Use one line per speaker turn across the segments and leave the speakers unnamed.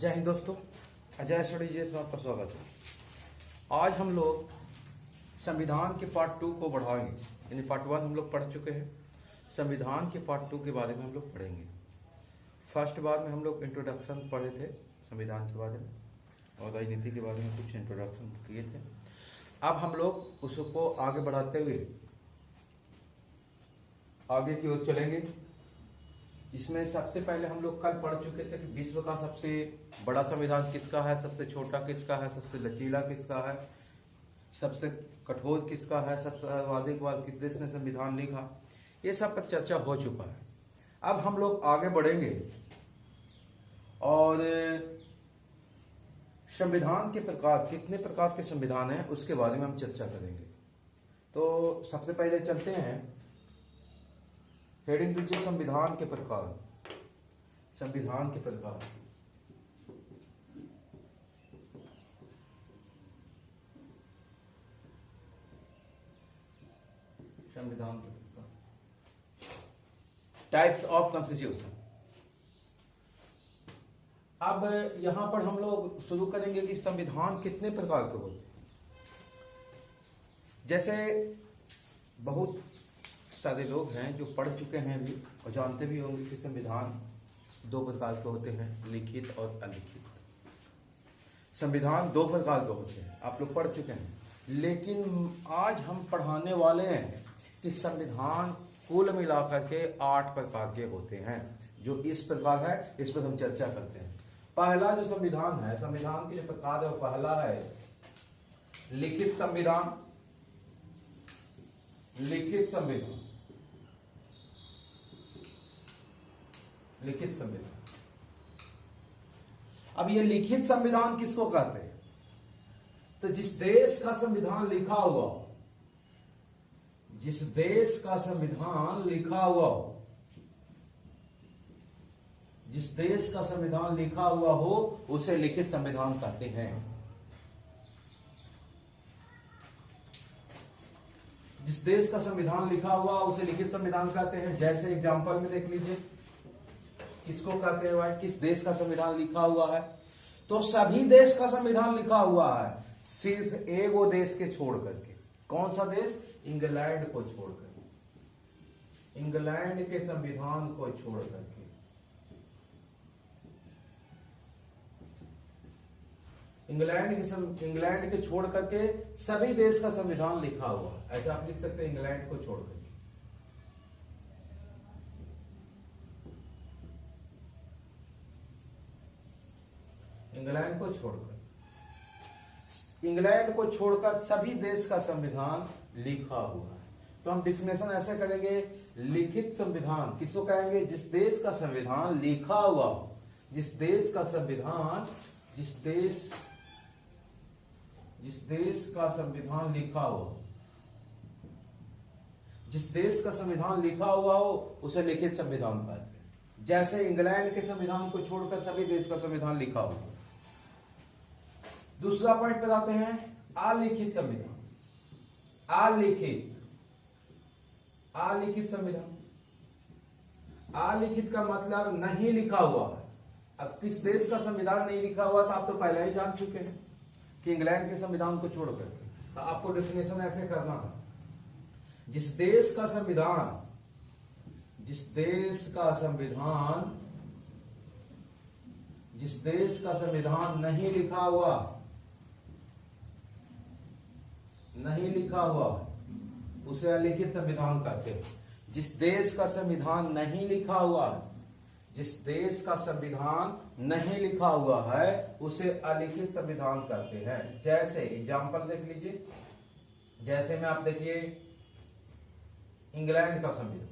जय हिंद दोस्तों, अजय स्टडीज में आपका स्वागत है। आज हम लोग संविधान के पार्ट 2 को बढ़ाएंगे। यानी पार्ट 1 हम लोग पढ़ चुके हैं, संविधान के पार्ट 2 के बारे में हम लोग पढ़ेंगे। फर्स्ट बार में हम लोग इंट्रोडक्शन पढ़े थे संविधान के बारे में और राजनीति के बारे में कुछ इंट्रोडक्शन किए थे। अब हम लोग उसको आगे बढ़ाते हुए आगे की ओर चलेंगे। इसमें सबसे पहले हम लोग कल पढ़ चुके थे कि विश्व का सबसे बड़ा संविधान किसका है, सबसे छोटा किसका है, सबसे लचीला किसका है, सबसे कठोर किसका है, सबसे सर्वाधिक बार किस देश ने संविधान लिखा। ये सब पर चर्चा हो चुका है। अब हम लोग आगे बढ़ेंगे और संविधान के प्रकार, कितने प्रकार के संविधान हैं उसके बारे में हम चर्चा करेंगे। तो सबसे पहले चलते हैं, हेडिंग दीजिए संविधान के प्रकार। संविधान के प्रकार, संविधान के प्रकार, टाइप्स ऑफ कॉन्स्टिट्यूशन। अब यहां पर हम लोग शुरू करेंगे कि संविधान कितने प्रकार के होते हैं। जैसे बहुत सारे लोग हैं जो पढ़ चुके हैं भी और जानते भी होंगे कि संविधान 2 प्रकार के होते हैं, लिखित और अलिखित। संविधान 2 प्रकार के होते हैं, आप लोग पढ़ चुके हैं। लेकिन आज हम पढ़ाने वाले हैं कि संविधान कुल मिलाकर के 8 प्रकार के होते हैं। जो इस प्रकार है, इस पर हम चर्चा करते हैं। पहला जो संविधान है, संविधान के जो प्रकार है वो पहला है लिखित संविधान। लिखित संविधान, लिखित संविधान। अब ये लिखित संविधान किसको कहते हैं? तो जिस देश का संविधान लिखा हुआ हो, जिस देश का संविधान लिखा हुआ हो, जिस देश का संविधान लिखा हुआ हो उसे लिखित संविधान कहते हैं। जिस देश का संविधान लिखा हुआ उसे लिखित संविधान कहते हैं। जैसे एग्जांपल में देख लीजिए, किसको कहते हैं भाई, किस देश का संविधान लिखा हुआ है? तो सभी देश का संविधान लिखा हुआ है, सिर्फ एक वो देश के छोड़ करके। कौन सा देश? इंग्लैंड को छोड़ करके, इंग्लैंड के संविधान को छोड़ करके। इंग्लैंड के छोड़ करके सभी देश का संविधान लिखा हुआ है। ऐसा आप लिख सकते हैं, इंग्लैंड को छोड़ करके। इंग्लैंड को छोड़कर, इंग्लैंड को छोड़कर सभी देश का संविधान लिखा हुआ है। तो हम डिफिनेशन ऐसे करेंगे, लिखित संविधान किसको कहेंगे? जिस देश का संविधान लिखा हुआ हो, जिस देश का संविधान, जिस देश का संविधान लिखा हुआ, जिस देश का संविधान लिखा हुआ हो उसे लिखित संविधान कहते हैं। जैसे इंग्लैंड के संविधान को छोड़कर सभी देश का संविधान लिखा हुआ। दूसरा पॉइंट पर आते हैं, अलिखित संविधान। अलिखित संविधान, अलिखित का मतलब नहीं लिखा हुआ है। अब किस देश का संविधान नहीं लिखा हुआ था आप तो पहले ही जान चुके हैं कि इंग्लैंड के संविधान को छोड़ करके। तो आपको डेफिनेशन ऐसे करना है, जिस देश का संविधान, जिस देश का संविधान, जिस देश का संविधान नहीं लिखा हुआ, नहीं लिखा हुआ उसे अलिखित संविधान कहते हैं। जिस देश का संविधान नहीं लिखा हुआ है, जिस देश का संविधान नहीं लिखा हुआ है उसे अलिखित संविधान कहते हैं। जैसे एग्जांपल देख लीजिए, जैसे में आप देखिए इंग्लैंड का संविधान,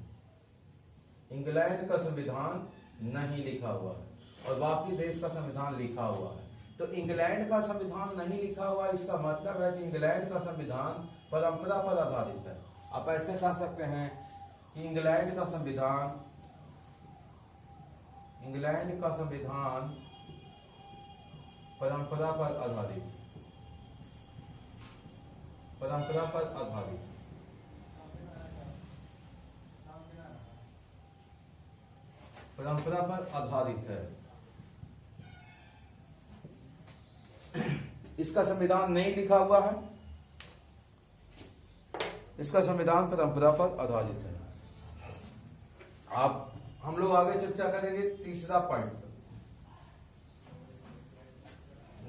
इंग्लैंड का संविधान नहीं लिखा हुआ है और बाकी देश का संविधान लिखा हुआ है। तो इंग्लैंड का संविधान नहीं लिखा हुआ, इसका मतलब है कि इंग्लैंड का संविधान परंपरा पर आधारित है। आप ऐसे कह सकते हैं कि इंग्लैंड का संविधान, इंग्लैंड का संविधान परंपरा पर आधारित, परंपरा पर आधारित, परंपरा पर आधारित है। इसका संविधान नहीं लिखा हुआ है, इसका संविधान परंपरा पर आधारित है। आप हम लोग आगे चर्चा करेंगे तीसरा पॉइंट,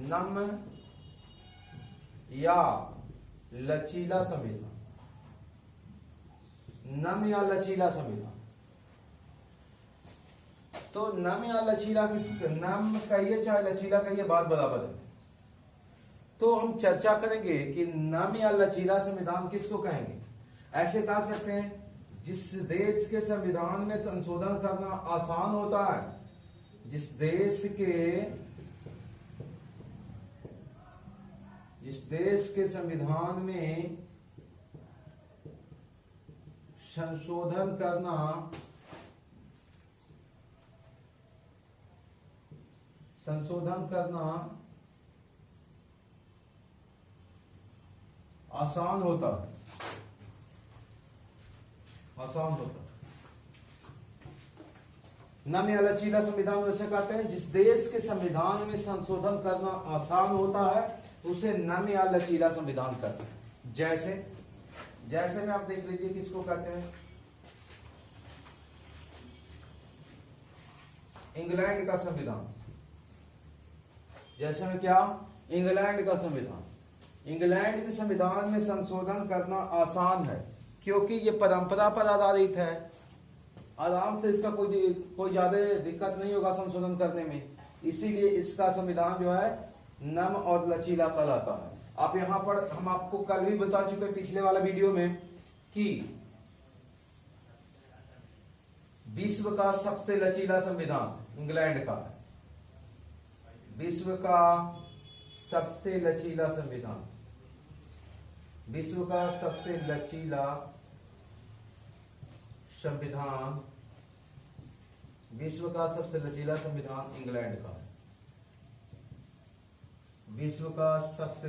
नम्य या लचीला संविधान। नम्य या लचीला संविधान, तो नम्य या लचीला किस, नम्य कहिए चाहे लचीला कहिए, बात बराबर है। तो हम चर्चा करेंगे कि नम्य या लचीला संविधान किसको कहेंगे। ऐसे कह सकते हैं जिस देश के संविधान में संशोधन करना आसान होता है, जिस देश के संविधान में संशोधन करना आसान होता है। नम्य या लचीला संविधान वैसे कहते हैं जिस देश के संविधान में संशोधन करना आसान होता है उसे नम्य या लचीला संविधान कहते हैं। जैसे में आप देख लीजिए किसको कहते हैं, इंग्लैंड का संविधान। जैसे में क्या, इंग्लैंड का संविधान। इंग्लैंड के संविधान में संशोधन करना आसान है क्योंकि ये परंपरा पर आधारित है, आराम से इसका कोई ज्यादा दिक्कत नहीं होगा संशोधन करने में, इसीलिए इसका संविधान जो है नम्य और लचीला कहलाता है। आप यहां पर हम आपको कल भी बता चुके पिछले वाला वीडियो में कि विश्व का सबसे लचीला संविधान इंग्लैंड का है। विश्व का सबसे लचीला संविधान, विश्व का सबसे लचीला संविधान, विश्व का सबसे लचीला संविधान इंग्लैंड का है। विश्व का सबसे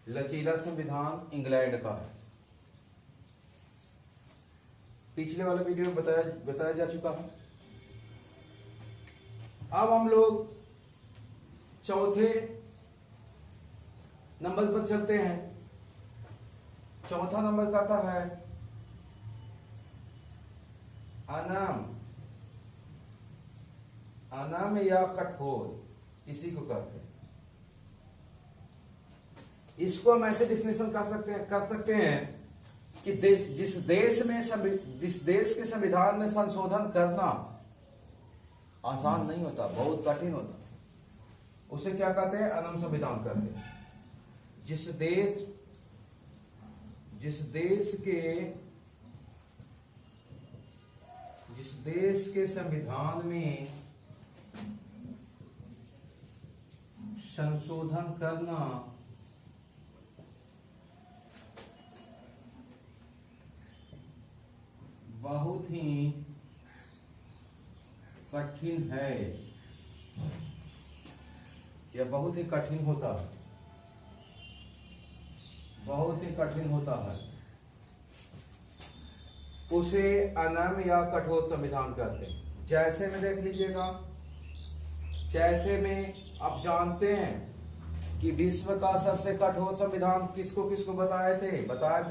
लचीला संविधान इंग्लैंड का है। पिछले वाले वीडियो में बताया जा चुका है। अब हम लोग चौथे नंबर पर चलते हैं। चौथा नंबर कहता है अनम्य या कठोर, इसी को कहते हैं। इसको हम ऐसे डिफिनेशन कर सकते हैं कि जिस देश के संविधान में संशोधन करना आसान नहीं होता, बहुत कठिन होता, उसे क्या कहते हैं, अनम्य संविधान कहते हैं। जिस देश के संविधान में संशोधन करना बहुत ही कठिन है या बहुत ही कठिन होता है, बहुत ही कठिन होता है, उसे अनम्य या कठोर संविधान कहते हैं। जैसे में देख लीजिएगा, जैसे में आप जानते हैं कि विश्व का सबसे कठोर संविधान किसको किसको बताए थे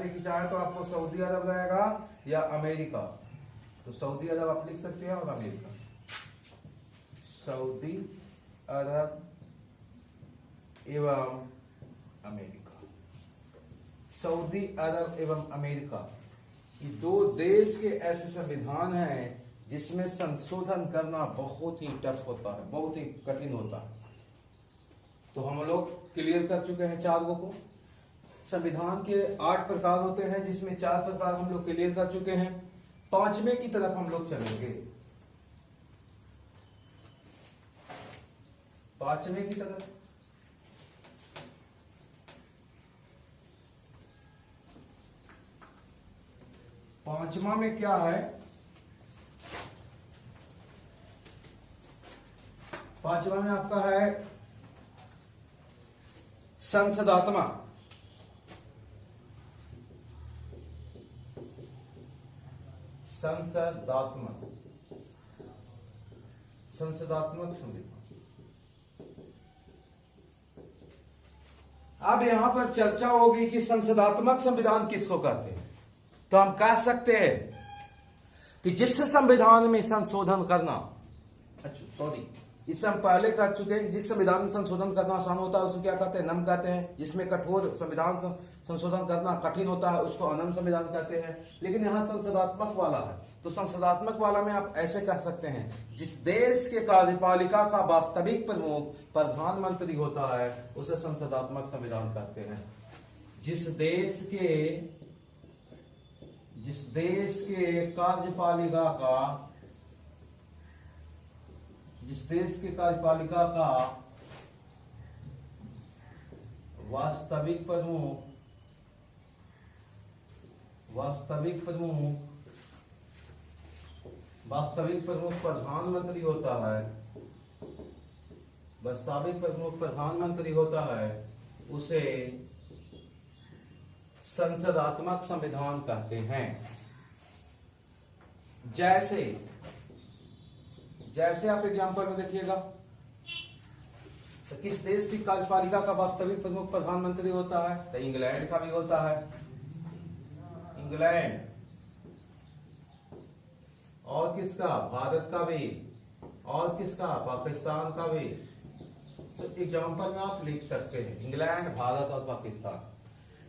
कि चाहे तो आपको सऊदी अरब रहेगा या अमेरिका, तो सऊदी अरब आप लिख सकते हैं और अमेरिका, सऊदी अरब एवं अमेरिका, सऊदी अरब एवं अमेरिका, ये दो देश के ऐसे संविधान हैं जिसमें संशोधन करना बहुत ही टफ होता है, बहुत ही कठिन होता है। तो हम लोग क्लियर कर चुके हैं 4 को। संविधान के 8 प्रकार होते हैं जिसमें 4 प्रकार हम लोग क्लियर कर चुके हैं। 5वें की तरफ हम लोग चलेंगे। 5वें की तरफ पांचवा में क्या है, 5वां में आपका है संसदात्मक संविधान। अब यहां पर चर्चा होगी कि संसदात्मक संविधान किसको कहते हैं। तो हम कह सकते हैं कि जिस संविधान में संशोधन करना, अच्छा सॉरी, इससे हम पहले कर चुके हैं, जिस संविधान में संशोधन करना आसान होता है उसे क्या कहते हैं, नम कहते हैं। जिसमें कठोर संविधान संशोधन करना कठिन होता है उसको अनम संविधान कहते हैं। लेकिन यहाँ संसदात्मक वाला है, तो संसदात्मक वाला में आप ऐसे कह सकते हैं, जिस देश के कार्यपालिका का वास्तविक प्रमुख प्रधानमंत्री होता है उसे संसदात्मक संविधान कहते हैं। जिस देश के कार्यपालिका का वास्तविक प्रमुख प्रधानमंत्री होता है, उसे संसदात्मक संविधान कहते हैं। जैसे आप एग्जाम्पल में देखिएगा, तो किस देश की कार्यपालिका का वास्तविक प्रमुख प्रधानमंत्री होता है, तो इंग्लैंड का भी होता है, इंग्लैंड। और किसका, भारत का भी, और किसका, पाकिस्तान का भी। तो एग्जाम्पल में आप लिख सकते हैं इंग्लैंड, भारत और पाकिस्तान।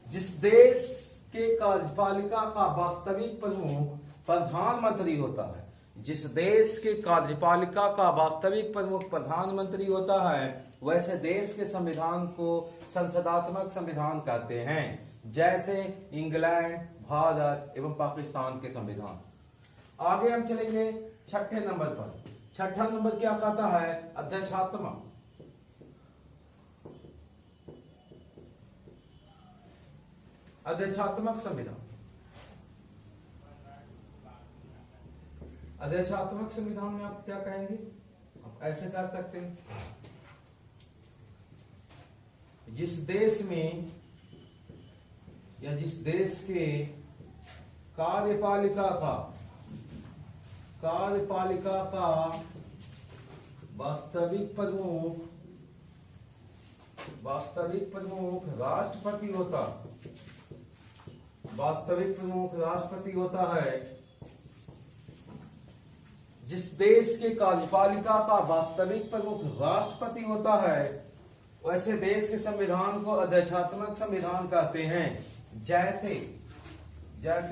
जिस देश के कार्यपालिका का वास्तविक प्रमुख प्रधानमंत्री होता है, जिस देश के कार्यपालिका का वास्तविक प्रमुख प्रधानमंत्री होता है, वैसे देश के संविधान को संसदात्मक संविधान कहते हैं। जैसे इंग्लैंड, भारत एवं पाकिस्तान के संविधान। आगे हम चलेंगे छठे नंबर पर। छठा नंबर क्या कहता है, अध्यक्षात्मक। अध्यक्षात्मक संविधान। अध्यक्षात्मक संविधान में आप क्या कहेंगे, आप ऐसे कह सकते हैं, जिस देश में या जिस देश के कार्यपालिका का वास्तविक प्रमुख राष्ट्रपति होता है, जिस देश के कार्यपालिका का वास्तविक प्रमुख राष्ट्रपति होता है, वैसे देश के संविधान को अध्यक्षात्मक संविधान कहते हैं। जैसे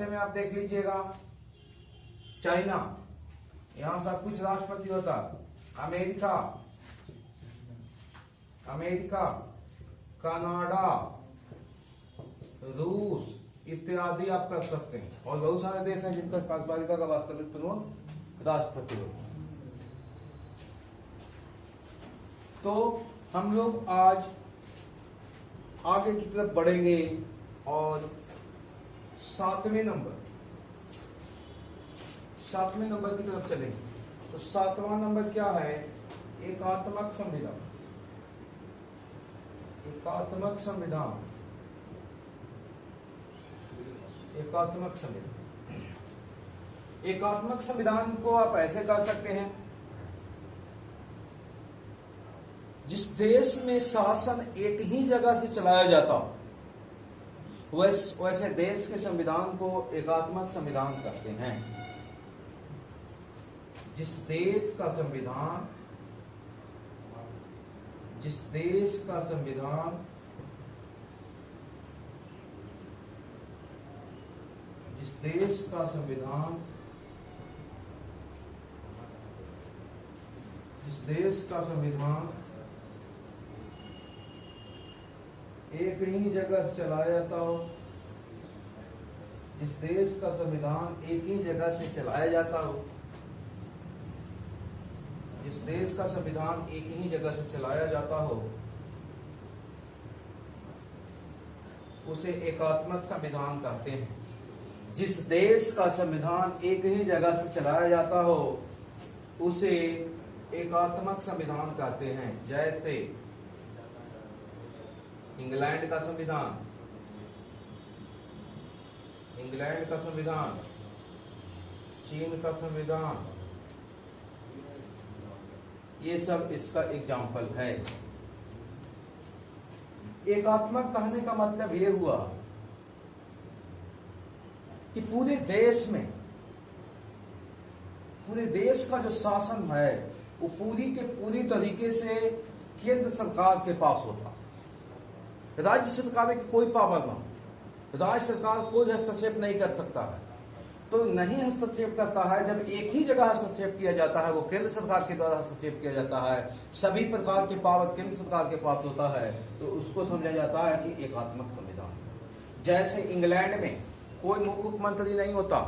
में आप देख लीजिएगा, चाइना, यहां सब कुछ राष्ट्रपति होता है। अमेरिका, कनाडा, रूस इत्यादि आप कर सकते हैं। और बहुत सारे देश हैं जिनका कार्यपालिका का वास्तविक प्रमुख राष्ट्रपति होता है। तो हम लोग आज आगे की तरफ बढ़ेंगे और सातवें नंबर की तरफ चलेंगे। तो सातवां नंबर क्या है, एकात्मक संविधान। एकात्मक संविधान को आप ऐसे कर सकते हैं, जिस देश में शासन एक ही जगह से चलाया जाता हो, वैसे देश के संविधान को एकात्मक संविधान कहते हैं। जिस देश का संविधान एक ही जगह से चलाया जाता हो, जिस देश का संविधान एक ही जगह से चलाया जाता हो, जिस देश का संविधान एक ही जगह से चलाया जाता हो, उसे एकात्मक संविधान कहते हैं। जिस देश का संविधान एक ही जगह से चलाया जाता हो, उसे एकात्मक संविधान कहते हैं। जैसे इंग्लैंड का संविधान, चीन का संविधान, ये सब इसका एग्जाम्पल है। एकात्मक कहने का मतलब ये हुआ कि पूरे देश में, पूरे देश का जो शासन है वो पूरी के पूरी तरीके से केंद्र सरकार के पास होता, राज्य सरकार की कोई पावर ना हो, राज्य सरकार कोई हस्तक्षेप नहीं कर सकता है। तो नहीं हस्तक्षेप करता है, जब एक ही जगह हस्तक्षेप किया जाता है वो केंद्र सरकार के द्वारा हस्तक्षेप किया जाता है, सभी प्रकार की पावर केंद्र सरकार के पास होता है, तो उसको समझा जाता है कि एकात्मक संविधान। जैसे इंग्लैंड में कोई मुख्यमंत्री नहीं होता,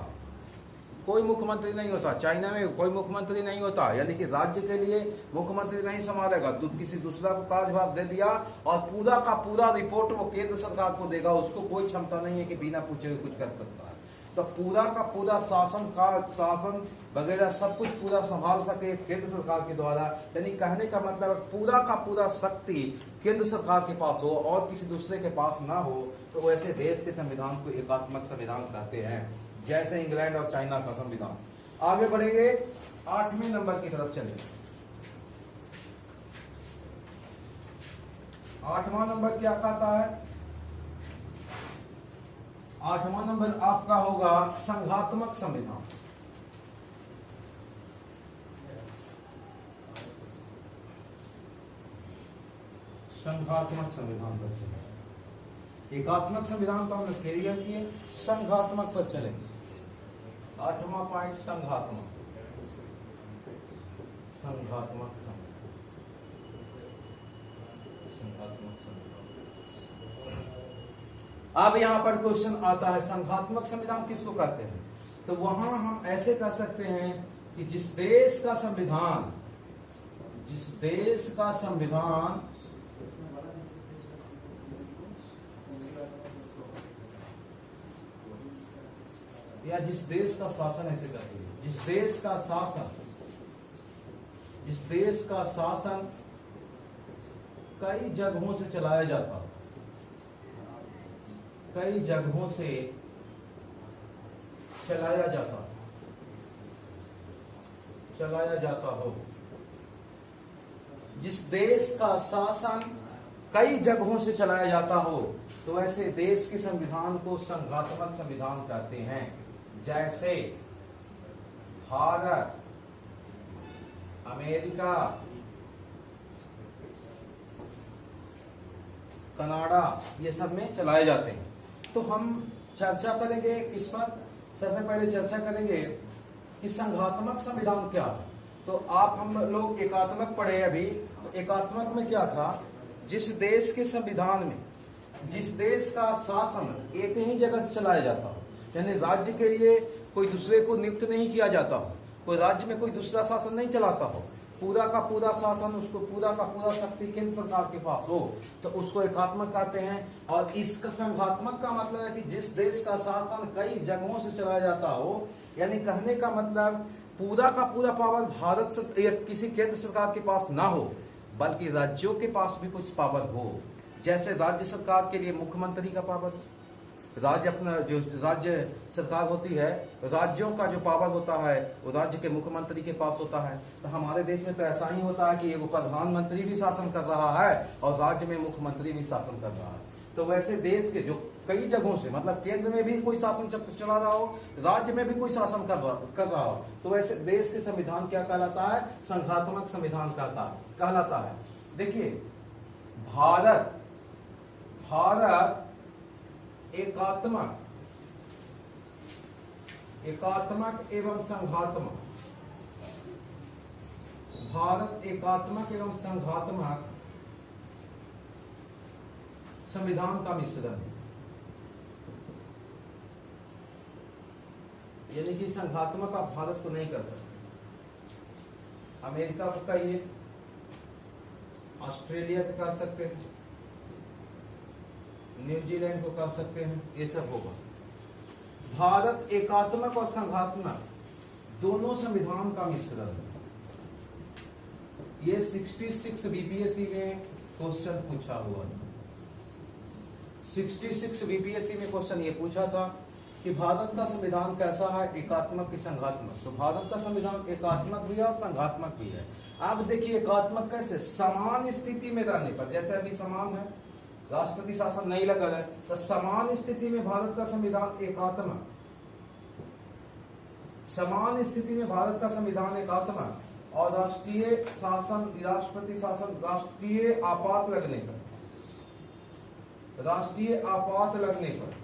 कोई मुख्यमंत्री नहीं होता, चाइना में कोई मुख्यमंत्री नहीं होता, यानी कि राज्य के लिए मुख्यमंत्री नहीं संभालेगा, तो किसी दूसरा को कार्यभार दे दिया और पूरा का पूरा रिपोर्ट वो केंद्र सरकार को देगा, उसको कोई क्षमता नहीं है कि बिना पूछे हुए कुछ कर सकता है। तो पूरा का पूरा शासन वगैरह सब कुछ पूरा संभाल सके केंद्र सरकार के द्वारा, यानी कहने का मतलब पूरा का पूरा शक्ति केंद्र सरकार के पास हो और किसी दूसरे के पास ना हो, तो वैसे देश के संविधान को एकात्मक संविधान कहते हैं, जैसे इंग्लैंड और चाइना का संविधान। आगे बढ़ेंगे, 8वें नंबर की तरफ चलेंगे। 8वां नंबर क्या कहता है? 8वां नंबर आपका होगा संघात्मक संविधान। संघात्मक संविधान पर चलेंगे। एकात्मक संविधान तो हमने क्लियर किए, संघात्मक पर चलेंगे। 8वां पॉइंट संघात्मक, संघात्मक संघात्मक संविधान। अब यहां पर क्वेश्चन आता है संघात्मक संविधान किसको कहते हैं? तो वहां हम ऐसे कह सकते हैं कि जिस देश का संविधान या जिस देश का शासन, ऐसे कहते हैं, जिस देश का शासन कई जगहों से चलाया जाता हो, कई जगहों से चलाया जाता हो, जिस देश का शासन कई जगहों से चलाया जाता हो, तो ऐसे देश के संविधान को संघात्मक संविधान कहते हैं। जैसे भारत, अमेरिका, कनाडा, ये सब में चलाए जाते हैं। तो हम चर्चा करेंगे किस पर? सबसे पहले चर्चा करेंगे कि संघात्मक संविधान क्या है। तो हम लोग एकात्मक पढ़े अभी, तो एकात्मक में क्या था? जिस देश के संविधान में जिस देश का शासन एक ही जगह से चलाया जाता हो, यानी राज्य के लिए कोई दूसरे को नियुक्त नहीं किया जाता हो, कोई राज्य में कोई दूसरा शासन नहीं चलाता हो, पूरा का पूरा शासन, उसको पूरा का पूरा शक्ति केंद्र सरकार के पास हो, तो उसको एकात्मक कहते हैं। और इसका संघात्मक का मतलब है कि जिस देश का शासन कई जगहों से चलाया जाता हो, यानी कहने का मतलब पूरा का पूरा पावर भारत से या किसी केंद्र सरकार के पास ना हो, बल्कि राज्यों के पास भी कुछ पावर हो। जैसे राज्य सरकार के लिए मुख्यमंत्री का पावर, राज्य अपना जो राज्य सरकार होती है, राज्यों का जो पावर होता है वो राज्य के मुख्यमंत्री के पास होता है। तो हमारे देश में तो ऐसा ही होता है कि एक प्रधानमंत्री भी शासन कर रहा है और राज्य में मुख्यमंत्री भी शासन कर रहा है। तो वैसे देश के जो कई जगहों से, मतलब केंद्र में भी कोई शासन चला रहा हो, राज्य में भी कोई शासन कर रहा हो, तो वैसे देश के संविधान क्या कहलाता है? संघात्मक संविधान कहलाता है। देखिए, भारत एकात्मक एवं संघात्मक, भारत एकात्मक एवं संघात्मक संविधान का मिश्रण है। यानी कि संघात्मक आप भारत को नहीं कर सकते, अमेरिका को कहिए, ऑस्ट्रेलिया को कर सकते हैं, न्यूजीलैंड को कर सकते हैं, ये सब होगा। भारत एकात्मक और संघात्मक दोनों संविधान का मिश्रण है। ये 66 बीपीएससी में क्वेश्चन पूछा हुआ है। 66 बीपीएससी में क्वेश्चन ये पूछा था कि भारत का संविधान कैसा है, एकात्मक की संघात्मक। तो भारत का संविधान एकात्मक भी है और संघात्मक भी है। आप देखिए एकात्मक कैसे? समान स्थिति में रहने पर, जैसे अभी समान है, राष्ट्रपति शासन नहीं लगा है, तो समान स्थिति में भारत का संविधान एकात्मक, समान स्थिति में भारत का संविधान एकात्मक और राष्ट्रीय शासन, राष्ट्रपति शासन राष्ट्रीय आपात लगने पर, राष्ट्रीय आपात लगने पर,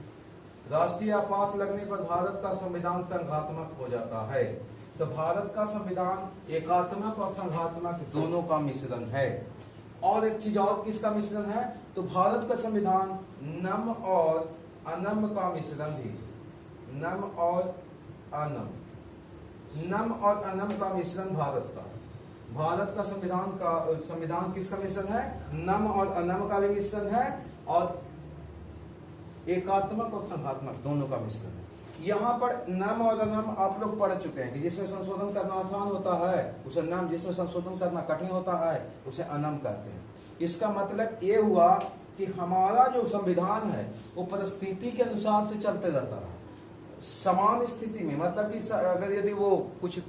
राष्ट्रीय आपात लगने पर भारत का संविधान संघात्मक हो जाता है। तो भारत का संविधान एकात्मक और संघात्मक दोनों का मिश्रण है। और एक चीज और किसका मिश्रण है, तो भारत का संविधान नम और अनम का मिश्रण है। नम और अनम, नम और अनम का मिश्रण भारत का, भारत का संविधान किसका मिश्रण है, नम और अनम का भी मिश्रण है और एकात्मक और संघात्मक दोनों का मिश्रण है। यहाँ पर नम और अनम आप लोग पढ़ चुके हैं कि जिसमें संशोधन करना आसान होता है उसे नम, जिसमें संशोधन करना कठिन होता है उसे अनम कहते हैं। इसका मतलब ये हुआ कि हमारा जो संविधान है वो परिस्थिति के अनुसार से चलते रहता है। समान स्थिति में मतलब कि अगर यदि वो कुछ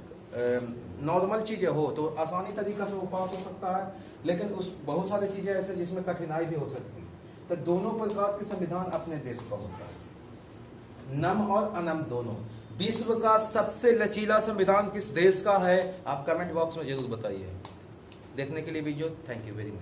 नॉर्मल चीजें हो तो आसानी तरीका से वो पास हो सकता है, लेकिन उस बहुत सारी चीजें ऐसे जिसमें कठिनाई भी हो सकती है। तो दोनों प्रकार के संविधान अपने देश का होता है, नम और अनम दोनों। विश्व का सबसे लचीला संविधान किस देश का है, आप कमेंट बॉक्स में जरूर बताइए। देखने के लिए video thank you very much.